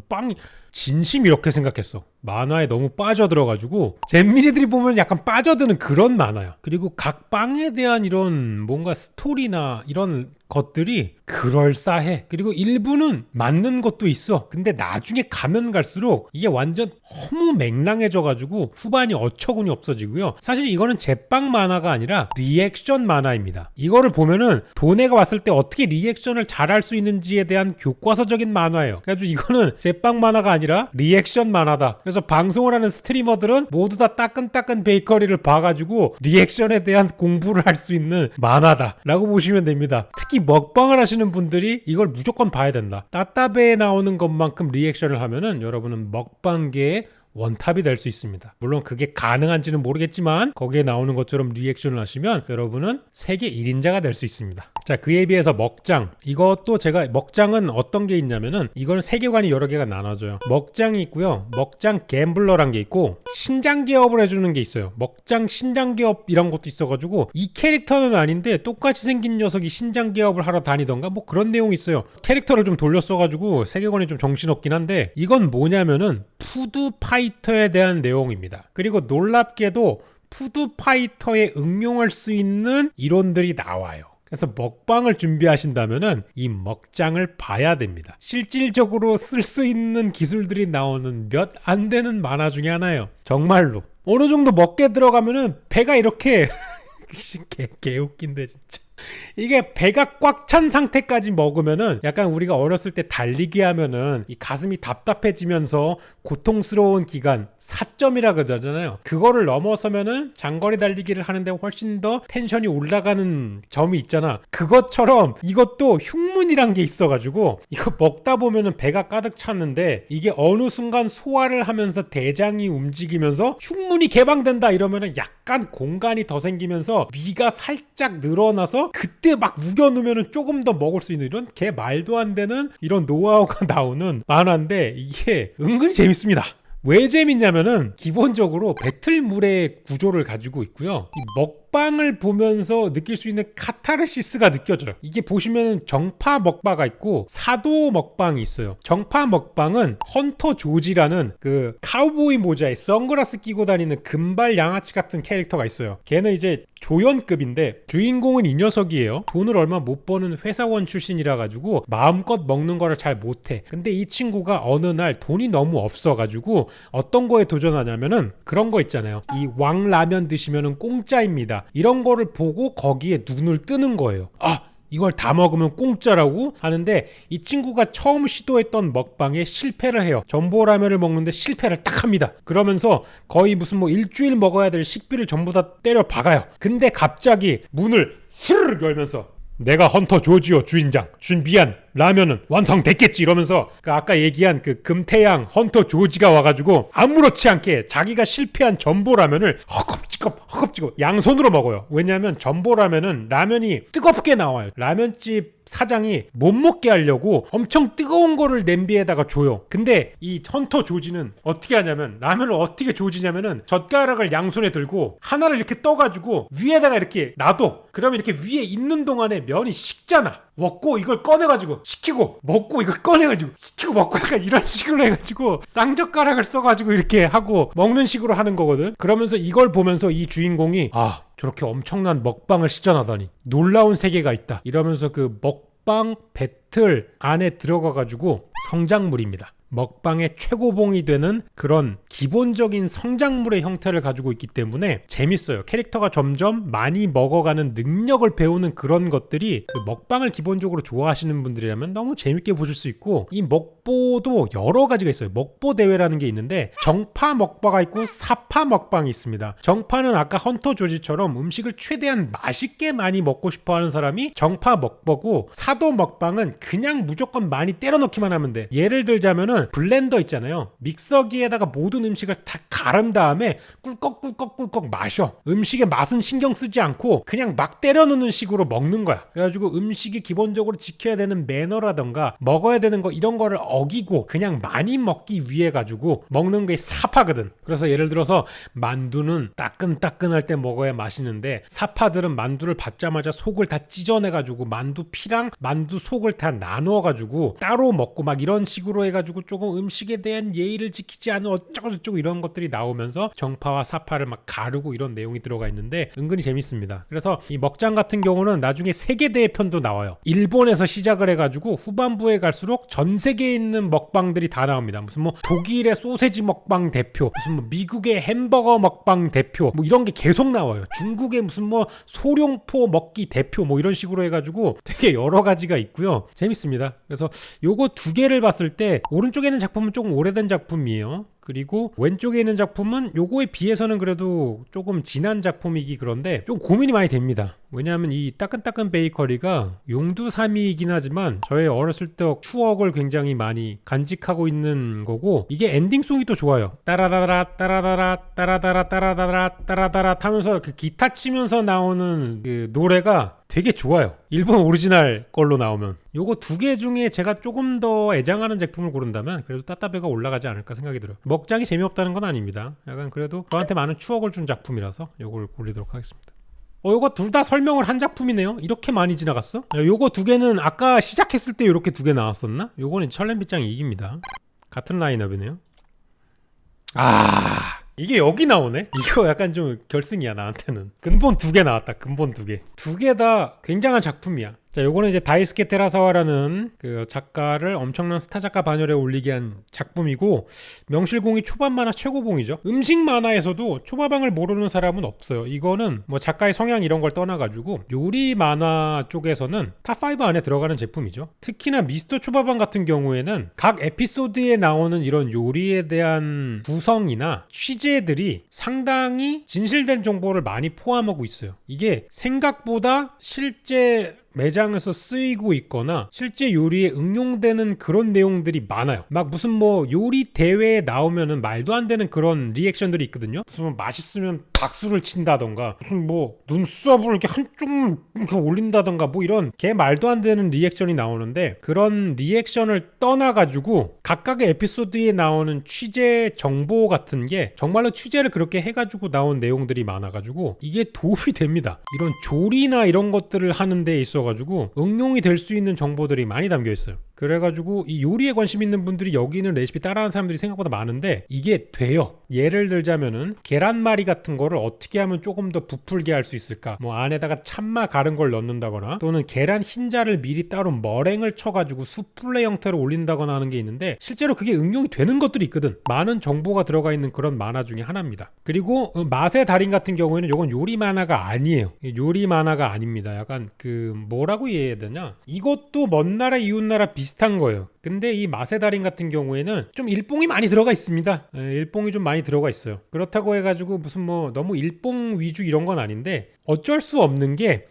진심 이렇게 생각했어. 만화에 너무 빠져들어가지고 잼민이들이 보면 약간 빠져드는 그런 만화야. 그리고 각 빵에 대한 이런 뭔가 스토리나 이런 것들이 그럴싸해. 그리고 일부는 맞는 것도 있어. 근데 나중에 가면 갈수록 이게 완전 너무 맹랑해져가지고 후반이 어처구니 없어지고요. 사실 이거는 제빵 만화가 아니라 리액션 만화입니다. 이거를 보면은 도네가 왔을 때 어떻게 리액션을 잘할 수 있는지에 대한 교과서적인 만화예요. 그래가지고 이거는 제빵 만화가 아니라 리액션 만화다. 그래서 방송을 하는 스트리머들은 모두 다 따끈따끈 베이커리를 봐가지고 리액션에 대한 공부를 할 수 있는 만화다 라고 보시면 됩니다. 특히 먹방을 하시는 분들이 이걸 무조건 봐야 된다. 따따베에 나오는 것만큼 리액션을 하면은 여러분은 먹방계의 원탑이 될 수 있습니다. 물론 그게 가능한지는 모르겠지만 거기에 나오는 것처럼 리액션을 하시면 여러분은 세계 1인자가 될 수 있습니다. 자, 그에 비해서 먹장, 이것도 제가 먹장은 어떤 게 있냐면은 이건 세계관이 여러 개가 나눠져요. 먹장이 있고요, 먹장 갬블러란 게 있고 신장개업을 해주는 게 있어요. 먹장 신장개업 이런 것도 있어가지고 이 캐릭터는 아닌데 똑같이 생긴 녀석이 신장개업을 하러 다니던가 뭐 그런 내용이 있어요. 캐릭터를 좀 돌려 써가지고 세계관이 좀 정신없긴 한데 이건 뭐냐면은 푸드파이터에 대한 내용입니다. 그리고 놀랍게도 푸드파이터에 응용할 수 있는 이론들이 나와요. 그래서 먹방을 준비하신다면은 이 먹장을 봐야 됩니다. 실질적으로 쓸 수 있는 기술들이 나오는 몇 안 되는 만화 중에 하나예요. 정말로 어느 정도 먹게 들어가면은 배가 이렇게 개웃긴데 진짜. 이게 배가 꽉 찬 상태까지 먹으면은 약간 우리가 어렸을 때 달리기 하면은 이 가슴이 답답해지면서 고통스러운 기간 사점이라 그러잖아요. 그거를 넘어서면은 장거리 달리기를 하는데 훨씬 더 텐션이 올라가는 점이 있잖아. 그것처럼 이것도 흉문이란 게 있어가지고 이거 먹다 보면은 배가 가득 찼는데 이게 어느 순간 소화를 하면서 대장이 움직이면서 흉문이 개방된다 이러면은 약간 공간이 더 생기면서 위가 살짝 늘어나서 그때 막 우겨놓으면 조금 더 먹을 수 있는 이런 개 말도 안 되는 이런 노하우가 나오는 만화인데 이게 은근히 재밌습니다. 왜 재밌냐면은 기본적으로 배틀물의 구조를 가지고 있고요. 이 먹방을 보면서 느낄 수 있는 카타르시스가 느껴져요. 이게 보시면 정파 먹방가 있고 사도 먹방이 있어요. 정파 먹방은 헌터 조지라는 그 카우보이 모자에 선글라스 끼고 다니는 금발 양아치 같은 캐릭터가 있어요. 걔는 이제 조연급인데 주인공은 이 녀석이에요. 돈을 얼마 못 버는 회사원 출신이라 가지고 마음껏 먹는 거를 잘 못해. 근데 이 친구가 어느 날 돈이 너무 없어가지고 어떤 거에 도전하냐면은 그런 거 있잖아요. 이 왕라면 드시면은 공짜입니다. 이런 거를 보고 거기에 눈을 뜨는 거예요. 이걸 다 먹으면 공짜라고 하는데 이 친구가 처음 시도했던 먹방에 실패를 해요. 전보라면을 먹는데 실패를 딱 합니다. 그러면서 거의 무슨 뭐 일주일 먹어야 될 식비를 전부 다 때려 박아요. 근데 갑자기 문을 스르륵 열면서 내가 헌터 조지오 주인장 준비한 라면은 완성됐겠지 이러면서 그 아까 얘기한 그 금태양 헌터 조지가 와가지고 아무렇지 않게 자기가 실패한 전보라면을 허겁지겁 양손으로 먹어요. 왜냐하면 전보라면은 라면이 뜨겁게 나와요. 라면집 사장이 못 먹게 하려고 엄청 뜨거운 거를 냄비에다가 줘요. 근데 이 헌터 조지는 어떻게 하냐면 라면을 어떻게 조지냐면은 젓가락을 양손에 들고 하나를 이렇게 떠가지고 위에다가 이렇게 놔둬. 그러면 이렇게 위에 있는 동안에 면이 식잖아. 먹고 이걸 꺼내가지고 식히고 먹고 이걸 꺼내가지고 식히고 먹고 약간 이런 식으로 해가지고 쌍젓가락을 써가지고 이렇게 하고 먹는 식으로 하는 거거든. 그러면서 이걸 보면서 이 주인공이 저렇게 엄청난 먹방을 시전하다니 놀라운 세계가 있다 이러면서 그 먹방 배틀 안에 들어가가지고 성장물입니다. 먹방의 최고봉이 되는 그런 기본적인 성장물의 형태를 가지고 있기 때문에 재밌어요. 캐릭터가 점점 많이 먹어가는 능력을 배우는 그런 것들이 그 먹방을 기본적으로 좋아하시는 분들이라면 너무 재밌게 보실 수 있고 이 먹방 먹보도 여러 가지가 있어요. 먹보 대회라는 게 있는데 정파 먹바가 있고 사파 먹방이 있습니다. 정파는 아까 헌터 조지처럼 음식을 최대한 맛있게 많이 먹고 싶어하는 사람이 정파 먹보고, 사도 먹방은 그냥 무조건 많이 때려 넣기만 하면 돼. 예를 들자면은 블렌더 있잖아요. 믹서기에다가 모든 음식을 다 갈은 다음에 꿀꺽꿀꺽꿀꺽 마셔. 음식의 맛은 신경 쓰지 않고 그냥 막 때려 넣는 식으로 먹는 거야. 그래가지고 음식이 기본적으로 지켜야 되는 매너라던가 먹어야 되는 거 이런 거를 어기고 그냥 많이 먹기 위해 가지고 먹는 게 사파거든. 그래서 예를 들어서 만두는 따끈따끈할 때 먹어야 맛있는데, 사파들은 만두를 받자마자 속을 다 찢어내가지고 만두 피랑 만두 속을 다 나누어가지고 따로 먹고 막 이런 식으로 해가지고 조금 음식에 대한 예의를 지키지 않은 어쩌고저쩌고 이런 것들이 나오면서 정파와 사파를 막 가르고 이런 내용이 들어가 있는데 은근히 재밌습니다. 그래서 이 먹장 같은 경우는 나중에 세계대회 편도 나와요. 일본에서 시작을 해가지고 후반부에 갈수록 전 세계에 있는 먹방들이 다 나옵니다. 무슨 뭐 독일의 소세지 먹방 대표, 무슨 뭐 미국의 햄버거 먹방 대표, 뭐 이런 게 계속 나와요. 중국의 무슨 뭐 소룡포 먹기 대표, 뭐 이런 식으로 해가지고 되게 여러 가지가 있고요. 재밌습니다. 그래서 요거 두 개를 봤을 때 오른쪽에 있는 작품은 조금 오래된 작품이에요. 그리고 왼쪽에 있는 작품은 요거에 비해서는 그래도 조금 진한 작품이기 그런데 좀 고민이 많이 됩니다. 왜냐하면 이 따끈따끈 베이커리가 용두삼이이긴 하지만 저의 어렸을 때 추억을 굉장히 많이 간직하고 있는 거고, 이게 엔딩송이 또 좋아요. 따라다라 따라다라 따라다라 따라다라 따라다라 하면서 그 기타 치면서 나오는 그 노래가 되게 좋아요. 일본 오리지널 걸로 나오면. 요거 두 개 중에 제가 조금 더 애장하는 제품을 고른다면 그래도 따따베가 올라가지 않을까 생각이 들어요. 먹장이 재미없다는 건 아닙니다. 약간 그래도 저한테 많은 추억을 준 작품이라서 요걸 고르도록 하겠습니다. 요거 둘 다 설명을 한 작품이네요. 이렇게 많이 지나갔어? 요거 두 개는 아까 시작했을 때 이렇게 두 개 나왔었나? 요거는 철렌빗장이 이깁니다. 같은 라인업이네요. 이게 여기 나오네? 이거 약간 좀 결승이야 나한테는. 근본 두 개 나왔다. 근본 두 개. 두 개 다 굉장한 작품이야. 자, 요거는 이제 다이스케 테라사와라는 그 작가를 엄청난 스타 작가 반열에 올리게 한 작품이고, 명실공히 초반 만화 최고봉이죠. 음식 만화에서도 초밥왕을 모르는 사람은 없어요. 이거는 뭐 작가의 성향 이런 걸 떠나가지고 요리 만화 쪽에서는 탑5 안에 들어가는 제품이죠. 특히나 미스터 초밥왕 같은 경우에는 각 에피소드에 나오는 이런 요리에 대한 구성이나 취재들이 상당히 진실된 정보를 많이 포함하고 있어요. 이게 생각보다 실제 매장에서 쓰이고 있거나 실제 요리에 응용되는 그런 내용들이 많아요. 막 무슨 뭐 요리 대회에 나오면은 말도 안 되는 그런 리액션들이 있거든요. 무슨 뭐 맛있으면 박수를 친다던가, 무슨 뭐 눈썹을 이렇게 한쪽 이렇게 올린다던가, 뭐 이런 개 말도 안 되는 리액션이 나오는데, 그런 리액션을 떠나가지고 각각의 에피소드에 나오는 취재 정보 같은 게 정말로 취재를 그렇게 해가지고 나온 내용들이 많아가지고 이게 도움이 됩니다. 이런 조리나 이런 것들을 하는 데 있어가지고 응용이 될 수 있는 정보들이 많이 담겨 있어요. 그래가지고 이 요리에 관심 있는 분들이 여기 있는 레시피 따라하는 사람들이 생각보다 많은데 이게 돼요. 예를 들자면은 계란말이 같은 거를 어떻게 하면 조금 더 부풀게 할 수 있을까, 뭐 안에다가 참마 가른 걸 넣는다거나, 또는 계란 흰자를 미리 따로 머랭을 쳐가지고 수플레 형태로 올린다거나 하는 게 있는데 실제로 그게 응용이 되는 것들이 있거든. 많은 정보가 들어가 있는 그런 만화 중에 하나입니다. 그리고 맛의 달인 같은 경우에는 이건 요리 만화가 아니에요. 요리 만화가 아닙니다. 약간 그 뭐라고 이해해야 되냐, 이것도 먼 나라 이웃 나라 비슷한 거예요. 근데 이 맛의 달인 같은 경우에는 좀 일봉이 많이 들어가 있습니다. 일봉이 좀 많이 들어가 있어요. 그렇다고 해가지고 무슨 뭐 너무 일봉 위주 이런 건 아닌데, 어쩔 수 없는 게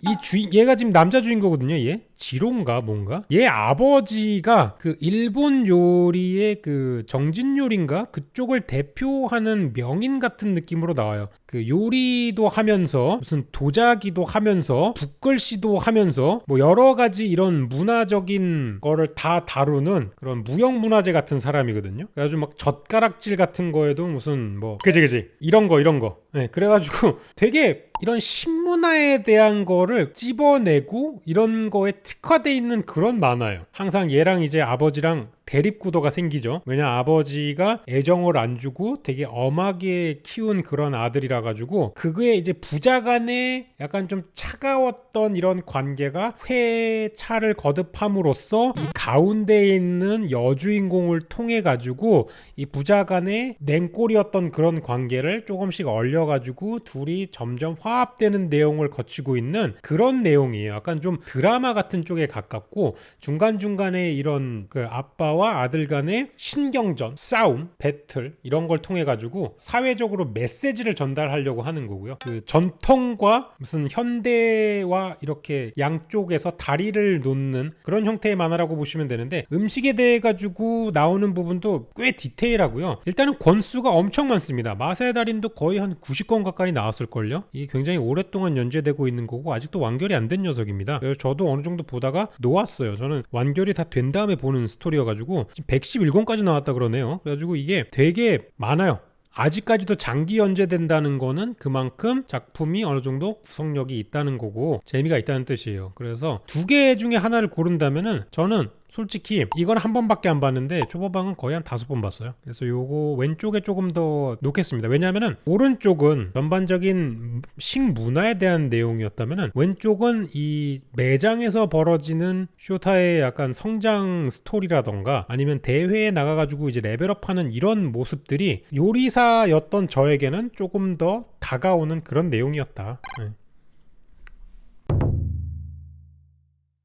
얘가 지금 남자 주인공거든요. 얘 지로인가 뭔가, 얘 아버지가 그 일본 요리의 그 정진 요리인가 그쪽을 대표하는 명인 같은 느낌으로 나와요. 그 요리도 하면서 무슨 도자기도 하면서 붓글씨도 하면서 뭐 여러 가지 이런 문화적인 거를 다 다루는 그런 무형문화재 같은 사람이거든요. 그래가지고 막 젓가락질 같은 거에도 무슨 뭐 그지 이런 거 네, 그래가지고 되게 이런 식문화에 대한 거를 찝어내고 이런 거에 특화돼 있는 그런 만화예요. 항상 얘랑 이제 아버지랑 대립구도가 생기죠. 왜냐, 아버지가 애정을 안 주고 되게 엄하게 키운 그런 아들이라 가지고 그게 이제 부자간에 약간 좀 차가웠던 이런 관계가 회차를 거듭함으로써 이 가운데에 있는 여주인공을 통해 가지고 이 부자간에 냉골이었던 그런 관계를 조금씩 얼려 가지고 둘이 점점 화합되는 내용을 거치고 있는 그런 내용이에요. 약간 좀 드라마 같은 쪽에 가깝고 중간중간에 이런 그 아빠와 아들 간의 신경전, 싸움, 배틀 이런 걸 통해 가지고 사회적으로 메시지를 전달하려고 하는 거고요. 그 전통과 무슨 현대와 이렇게 양쪽에서 다리를 놓는 그런 형태의 만화라고 보시면 되는데 음식에 대해 가지고 나오는 부분도 꽤 디테일하고요. 일단은 권수가 엄청 많습니다. 맛의 달인도 거의 한 90권 가까이 나왔을걸요. 이게 굉장히 오랫동안 연재되고 있는 거고 아직도 완결이 안 된 녀석입니다. 그래서 저도 어느 정도 보다가 놓았어요. 저는 완결이 다 된 다음에 보는 스토리여가지고 지금 111권까지 나왔다 그러네요. 그래가지고 이게 되게 많아요. 아직까지도 장기 연재된다는 거는 그만큼 작품이 어느 정도 구성력이 있다는 거고 재미가 있다는 뜻이에요. 그래서 두 개 중에 하나를 고른다면은 저는 솔직히 이건 한 번밖에 안 봤는데 초보방은 거의 한 5번 봤어요. 그래서 요거 왼쪽에 조금 더 놓겠습니다. 왜냐하면은 오른쪽은 전반적인 식문화에 대한 내용이었다면은 왼쪽은 이 매장에서 벌어지는 쇼타의 약간 성장 스토리라던가 아니면 대회에 나가가지고 이제 레벨업하는 이런 모습들이 요리사였던 저에게는 조금 더 다가오는 그런 내용이었다. 네.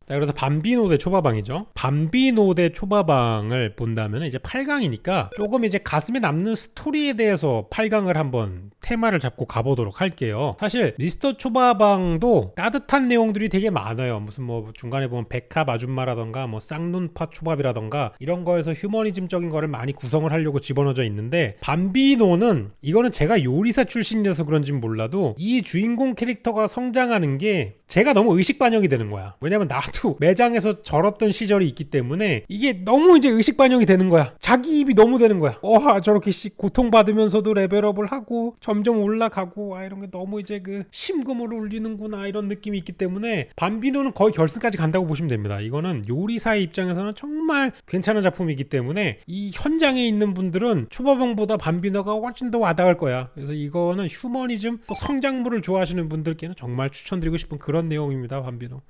자, 그래서 밤비노 대 초밥왕이죠. 밤비노 대 초밥왕을 본다면 이제 8강이니까 조금 이제 가슴에 남는 스토리에 대해서 8강을 한번 테마를 잡고 가보도록 할게요. 사실 미스터 초밥왕도 따뜻한 내용들이 되게 많아요. 무슨 뭐 중간에 보면 백합 아줌마라던가 뭐 쌍눈파 초밥이라던가 이런 거에서 휴머니즘적인 거를 많이 구성을 하려고 집어넣어져 있는데 밤비노는 이거는 제가 요리사 출신이라서 그런지 몰라도 이 주인공 캐릭터가 성장하는 게 제가 너무 의식 반영이 되는 거야. 왜냐면 나도 매장에서 절었던 시절이 있기 때문에 이게 너무 이제 의식 반영이 되는 거야. 자기 입이 너무 되는 거야. 저렇게 고통받으면서도 레벨업을 하고 점점 올라가고 이런 게 너무 이제 그 심금을 울리는구나 이런 느낌이 있기 때문에 밤비노는 거의 결승까지 간다고 보시면 됩니다. 이거는 요리사의 입장에서는 정말 괜찮은 작품이기 때문에 이 현장에 있는 분들은 초밥왕보다 밤비노가 훨씬 더 와닿을 거야. 그래서 이거는 휴머니즘 또 성장물을 좋아하시는 분들께는 정말 추천드리고 싶은 그런 내용입니다. 밤비노.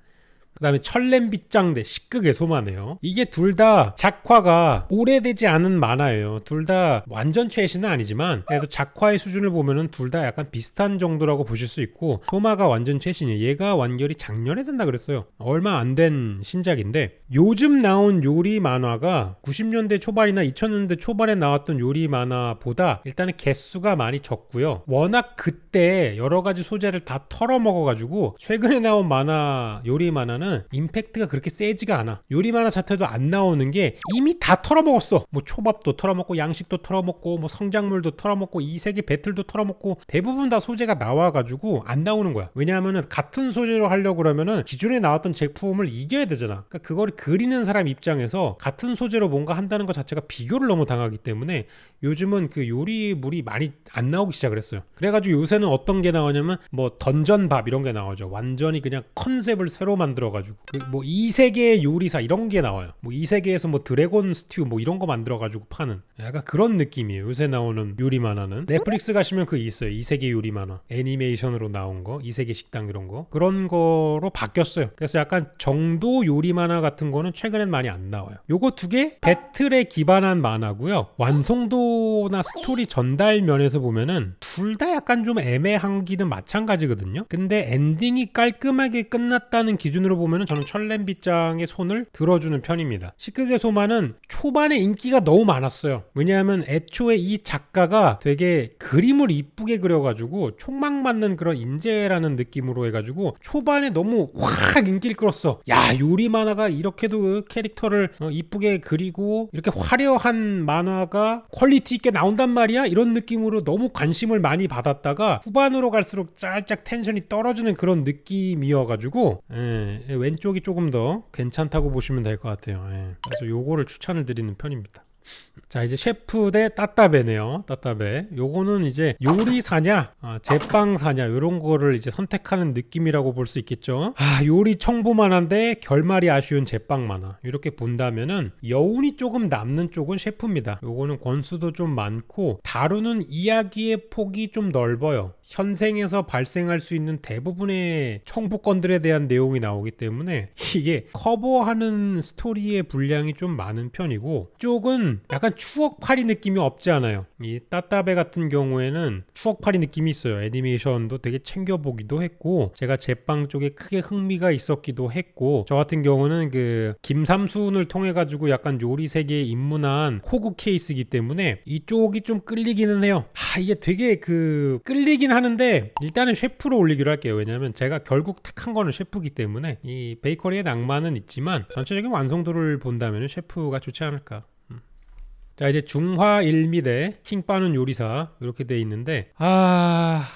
그 다음에 철렘빗장 대 식극의 소마네요. 이게 둘 다 작화가 오래되지 않은 만화예요. 둘 다 완전 최신은 아니지만 그래도 작화의 수준을 보면은 둘 다 약간 비슷한 정도라고 보실 수 있고 소마가 완전 최신이에요. 얘가 완결이 작년에 된다 그랬어요. 얼마 안 된 신작인데 요즘 나온 요리 만화가 90년대 초반이나 2000년대 초반에 나왔던 요리 만화보다 일단은 개수가 많이 적고요. 워낙 그때 여러 가지 소재를 다 털어먹어가지고 최근에 나온 만화 요리 만화는 임팩트가 그렇게 세지가 않아. 요리 만화 자체도 안 나오는 게 이미 다 털어먹었어. 뭐 초밥도 털어먹고 양식도 털어먹고 뭐 성작물도 털어먹고 이 세계 배틀도 털어먹고 대부분 다 소재가 나와가지고 안 나오는 거야. 왜냐하면은 같은 소재로 하려고 그러면은 기존에 나왔던 제품을 이겨야 되잖아. 그러니까 그거를 그리는 사람 입장에서 같은 소재로 뭔가 한다는 것 자체가 비교를 너무 당하기 때문에 요즘은 그 요리물이 많이 안 나오기 시작을 했어요. 그래가지고 요새는 어떤 게 나오냐면 뭐 던전밥 이런 게 나오죠. 완전히 그냥 컨셉을 새로 만들어가지고 그 뭐 이 세계의 요리사 이런 게 나와요. 뭐 이 세계에서 뭐 드래곤 스튜 뭐 이런 거 만들어가지고 파는 약간 그런 느낌이에요. 요새 나오는 요리 만화는 넷플릭스 가시면 그게 있어요. 이 세계 요리 만화 애니메이션으로 나온 거, 이 세계 식당 이런 거 그런 거로 바뀌었어요. 그래서 약간 정도 요리 만화 같은 거는 최근엔 많이 안 나와요. 요거 두 개 배틀에 기반한 만화고요. 완성도나 스토리 전달 면에서 보면은 둘 다 약간 좀 애매한 기는 마찬가지거든요. 근데 엔딩이 깔끔하게 끝났다는 기준으로 보면은 저는 철렘빗장의 손을 들어주는 편입니다. 식극의 소마는 초반에 인기가 너무 많았어요. 왜냐하면 애초에 이 작가가 되게 그림을 이쁘게 그려가지고 촉망받는 그런 인재라는 느낌으로 해가지고 초반에 너무 확 인기를 끌었어. 야, 요리 만화가 이렇게도 그 캐릭터를 이쁘게 그리고 이렇게 화려한 만화가 퀄리티 있게 나온단 말이야? 이런 느낌으로 너무 관심을 많이 받았다가 후반으로 갈수록 살짝 텐션이 떨어지는 그런 느낌이어가지고 왼쪽이 조금 더 괜찮다고 보시면 될 것 같아요. 그래서 요거를 추천을 드리는 편입니다. 자, 이제 셰프 대 따따베네요. 따따베. 요거는 이제 요리사냐, 제빵사냐 요런 거를 이제 선택하는 느낌이라고 볼 수 있겠죠. 요리 청부만한데 결말이 아쉬운 제빵 만화. 이렇게 본다면은 여운이 조금 남는 쪽은 셰프입니다. 요거는 권수도 좀 많고 다루는 이야기의 폭이 좀 넓어요. 현생에서 발생할 수 있는 대부분의 청부권들에 대한 내용이 나오기 때문에 이게 커버하는 스토리의 분량이 좀 많은 편이고 쪽은 요리는 약간 추억팔이 느낌이 없지 않아요. 이 따따베 같은 경우에는 추억팔이 느낌이 있어요. 애니메이션도 되게 챙겨보기도 했고 제가 제빵 쪽에 크게 흥미가 있었기도 했고 저 같은 경우는 그 김삼순을 통해 가지고 약간 요리 세계에 입문한 호구 케이스이기 때문에 이쪽이 좀 끌리기는 해요. 이게 되게 그 끌리긴 하는데 일단은 셰프로 올리기로 할게요. 왜냐면 제가 결국 택한 거는 셰프기 때문에 이 베이커리의 낭만은 있지만 전체적인 완성도를 본다면 셰프가 좋지 않을까. 자, 이제 중화일미대 킹빠는 요리사 이렇게 돼 있는데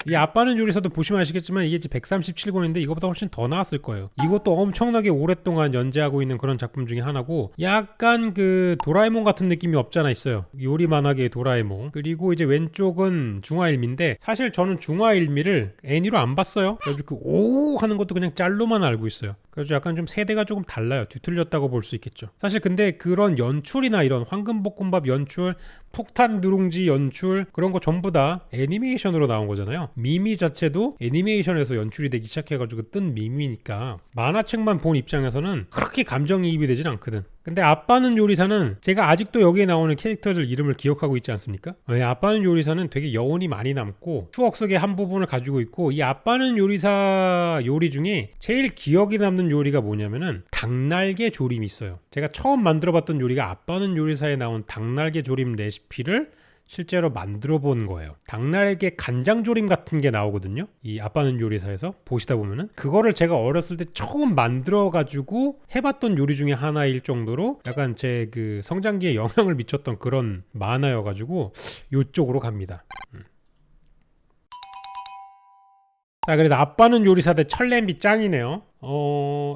이 아빠는 요리사도 보시면 아시겠지만 이게 지금 137권인데 이거보다 훨씬 더 나왔을 거예요. 이것도 엄청나게 오랫동안 연재하고 있는 그런 작품 중에 하나고 약간 그 도라에몽 같은 느낌이 없잖아 있어요. 요리 만화계의 도라에몽. 그리고 이제 왼쪽은 중화일미인데 사실 저는 중화일미를 애니로 안 봤어요. 그래서 그 오 하는 것도 그냥 짤로만 알고 있어요. 그래서 약간 좀 세대가 조금 달라요. 뒤틀렸다고 볼 수 있겠죠. 사실 근데 그런 연출이나 이런 황금볶음밥 연출, 폭탄 누룽지 연출 그런 거 전부 다 애니메이션으로 나온 거잖아요. 미미 자체도 애니메이션에서 연출이 되기 시작해가지고 뜬 미미니까 만화책만 본 입장에서는 그렇게 감정이입이 되진 않거든. 근데 아빠는 요리사는 제가 아직도 여기에 나오는 캐릭터들 이름을 기억하고 있지 않습니까? 아빠는 요리사는 되게 여운이 많이 남고 추억 속의 한 부분을 가지고 있고 이 아빠는 요리사 요리 중에 제일 기억에 남는 요리가 뭐냐면은 닭날개 조림이 있어요. 제가 처음 만들어봤던 요리가 아빠는 요리사에 나온 닭날개 조림 레시피를 실제로 만들어 본 거예요. 닭날개 간장조림 같은 게 나오거든요. 이 아빠는 요리사에서 보시다 보면은 그거를 제가 어렸을 때 처음 만들어 가지고 해봤던 요리 중에 하나일 정도로 약간 제 그 성장기에 영향을 미쳤던 그런 만화여 가지고 요쪽으로 갑니다. 자, 그래서 아빠는 요리사 대 철냄비 짱이네요.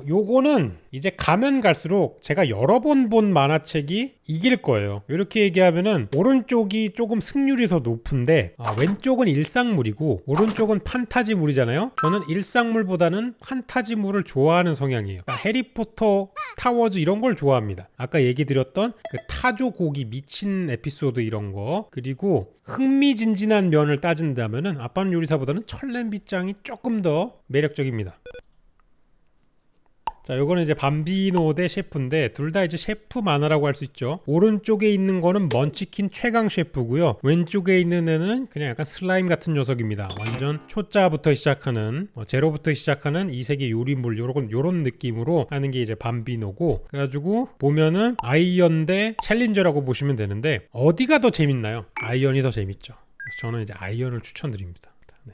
요거는 이제 가면 갈수록 제가 여러 번 본 만화책이 이길 거예요. 이렇게 얘기하면은 오른쪽이 조금 승률이 더 높은데 왼쪽은 일상물이고 오른쪽은 판타지물이잖아요. 저는 일상물보다는 판타지물을 좋아하는 성향이에요. 그러니까 해리포터, 스타워즈 이런 걸 좋아합니다. 아까 얘기 드렸던 그 타조 고기 미친 에피소드 이런 거 그리고 흥미진진한 면을 따진다면은 아빠는 요리사보다는 철냄비짱이 조금 더 매력적입니다. 자, 요거는 이제 밤비노 대 셰프인데 둘 다 이제 셰프 만화라고 할 수 있죠. 오른쪽에 있는 거는 먼치킨 최강 셰프고요. 왼쪽에 있는 애는 그냥 약간 슬라임 같은 녀석입니다. 완전 초짜부터 시작하는 제로부터 시작하는 이 세계 요리물 요런 느낌으로 하는 게 이제 밤비노고 그래가지고 보면은 아이언 대 챌린저라고 보시면 되는데 어디가 더 재밌나요? 아이언이 더 재밌죠. 그래서 저는 이제 아이언을 추천드립니다. 네.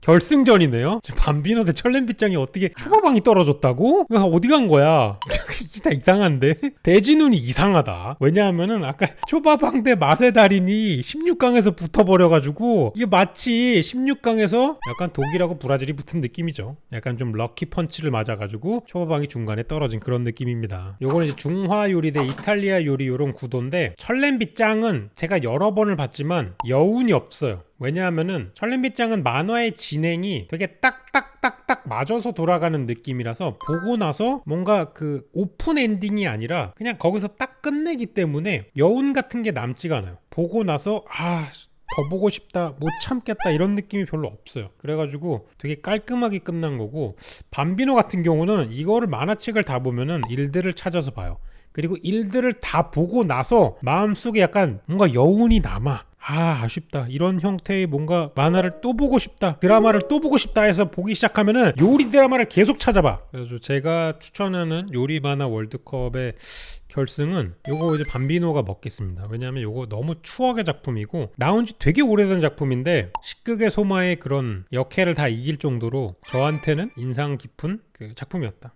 결승전이네요. 밤비노 대 철냄비짱이 어떻게 휴가방이 떨어졌다고? 어디 간 거야? 다 이상한데? 대진운이 이상하다. 왜냐하면은 아까 초밥왕 대 맛의 달인이 16강에서 붙어버려가지고 이게 마치 16강에서 약간 독일하고 브라질이 붙은 느낌이죠. 약간 좀 럭키 펀치를 맞아가지고 초밥왕이 중간에 떨어진 그런 느낌입니다. 요거는 이제 중화 요리 대 이탈리아 요리 요런 구도인데 철냄비짱은 제가 여러 번을 봤지만 여운이 없어요. 왜냐하면은 철냄비짱은 만화의 진행이 되게 딱딱딱딱 맞아서 돌아가는 느낌이라서 보고 나서 뭔가 그 오픈 엔딩이 아니라 그냥 거기서 딱 끝내기 때문에 여운 같은 게 남지가 않아요. 보고 나서 더 보고 싶다, 못 참겠다 이런 느낌이 별로 없어요. 그래가지고 되게 깔끔하게 끝난 거고 밤비노 같은 경우는 이거를 만화책을 다 보면은 일들을 찾아서 봐요. 그리고 일들을 다 보고 나서 마음속에 약간 뭔가 여운이 남아. 아쉽다. 이런 형태의 뭔가 만화를 또 보고 싶다. 드라마를 또 보고 싶다 해서 보기 시작하면은 요리 드라마를 계속 찾아봐. 그래서 제가 추천하는 요리 만화 월드컵의 결승은 요거 이제 밤비노가 먹겠습니다. 왜냐하면 요거 너무 추억의 작품이고 나온 지 되게 오래된 작품인데 식극의 소마의 그런 역해를 다 이길 정도로 저한테는 인상 깊은 그 작품이었다.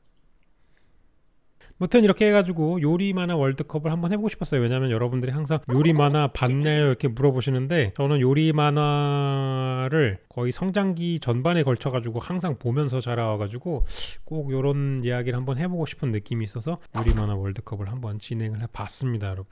무튼 이렇게 해가지고 요리 만화 월드컵을 한번 해보고 싶었어요. 왜냐면 여러분들이 항상 요리 만화 봤나요? 이렇게 물어보시는데 저는 요리 만화를 거의 성장기 전반에 걸쳐가지고 항상 보면서 자라와가지고 꼭 요런 이야기를 한번 해보고 싶은 느낌이 있어서 요리 만화 월드컵을 한번 진행을 해봤습니다, 여러분.